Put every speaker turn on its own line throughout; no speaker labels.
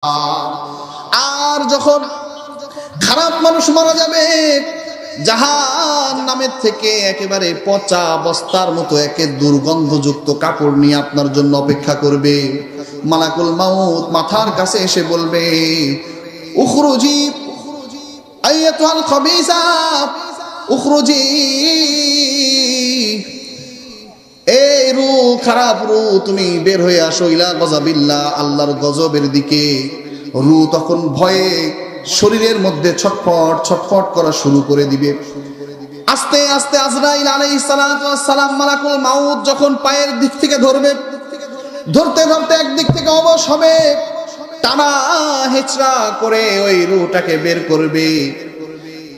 আর যখন খারাপ মানুষ মারা যাবে, জাহান্নামের থেকে একেবারে পচা বস্তার মতো একে দুর্গন্ধযুক্ত কাপড় নিয়ে আপনার জন্য অপেক্ষা করবে। মালাকুল মাউত মাথার কাছে এসে বলবে, উখরুজি আইয়াতুল খাবিসা উখরুজি, এই রূহ, খারাপ রূহ, তুমি বের হয়ে আসো ইলা গযাবিল্লাহ, আল্লাহর গজবের দিকে। রূহ তখন ভয়ে শরীরের মধ্যে ছটফট ছটফট করা শুরু করে দিবে। আস্তে আস্তে আজরাইল আলাইহিস সালাতু ওয়াস সালাম, মালাকুল মাউত যখন পায়ের দিক থেকে ধরবে, ধরতে ধরতে একদিক থেকে অবশ হবে, টানা হেচড়া করে ওই রূহটাকে বের করবে।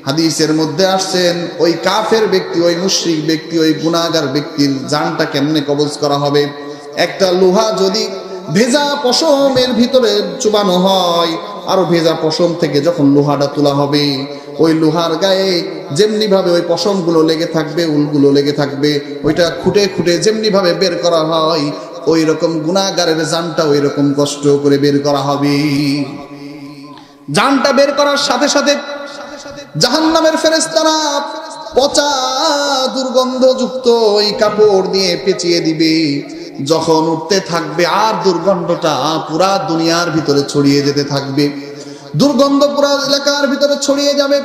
হাদিসের মধ্যে আসছেন, ওই কাফের ব্যক্তি, ওই মুশরিক ব্যক্তি, ওই গুনাহগার ব্যক্তির জানটা কেমনে কবজ করা হবে? একটা লোহা যদি ভেজা পশমের ভিতরে চুবানো হয়, আর ভেজা পশম থেকে যখন লোহাটা তোলা হবে, ওই লোহার গায়ে যেমনি ভাবে ওই পশমগুলো লেগে থাকবে, উলগুলো লেগে থাকবে, ওইটা খুঁটে খুঁটে যেমনি ভাবে বের করা হয়, ওই রকম গুনাহগারের জানটা ওই রকম কষ্ট করে বের করা হবে। জানটা বের করার সাথে সাথে জাহান্নামের ফেরেশতারা পচা দুর্গন্ধযুক্ত ওই কাপড় দিয়ে পেঁচিয়ে দিবে। যখন উঠতে থাকবে আর দুর্গন্ধটা পুরা দুনিয়ার ভিতরে ছড়িয়ে যেতে থাকবে, দুর্গন্ধ পুরা এলাকার ভিতরে ছড়িয়ে যাবে।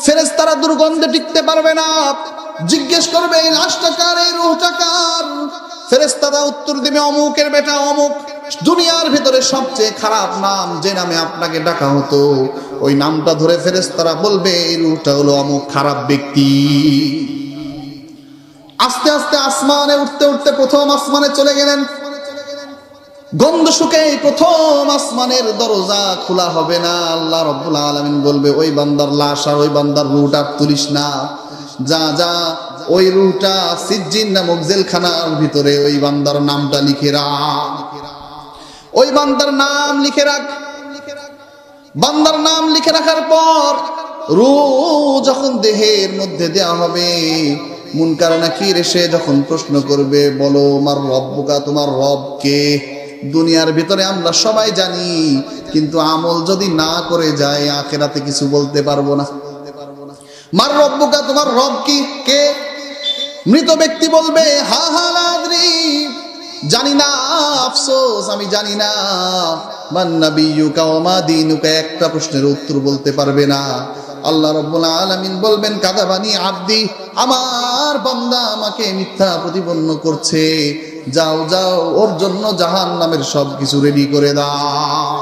ফেরেশতারা দুর্গন্ধে টিকতে পারবে না, জিজ্ঞেস করবে এই লাশটা কার, এই রূহটা কার? ফেরেশতারা উত্তর দিবে অমুকের বেটা অমুক। দুনিয়ার ভিতরে সবচেয়ে খারাপ নাম যে নামে আপনাকে ডাকা হতো, ওই নামটা ধরে ফেরেশতারা বলবে এই রূহটা হলো অমুক খারাপ ব্যক্তি। আস্তে আস্তে আসমানে উঠতে উঠতে প্রথম আসমানে চলে গেলেন। গন্ধ শুকে প্রথম আসমানের দরজা খোলা হবে না। আল্লাহ রাব্বুল আলামিন বলবে, ওই বান্দার লাশ আর ওই বান্দার রূহটা তুলিস না, যা যা ওই রূহটা সিজ্জিন নামক জেলখানার ভিতরে ওই বান্দার নামটা লিখে রাখ, ওই বান্দার নাম লিখে রাখ। বান্দার নাম লিখে রাখার পর রূহ যখন দেহের মধ্যে দেওয়া হবে, মুনকার নাকির এসে যখন প্রশ্ন করবে, বলো আমার রব্বুকা, তোমার রব কে? দুনিয়ার ভিতরে আমরা সবাই জানি, কিন্তু আমল যদি না করে যায় আখিরাতে কিছু বলতে পারবো না। মার রব্বুকা, তোমার রব কি, কে? মৃত ব্যক্তি বলবে, হা হা লা আদরি, জানি না, আফসোস আমি জানি না। মান নাবিয়্যুকা ওয়া মা দীনুকা, একটা প্রশ্নের উত্তর বলতে পারবে না। আল্লাহ রাব্বুল আলামিন বলবেন, কাযাবানি আবদি, আমার বান্দা আমাকে মিথ্যা প্রতিপন্ন করছে, যাও যাও ওর জন্য জাহান্নামের সবকিছু রেডি করে দাও।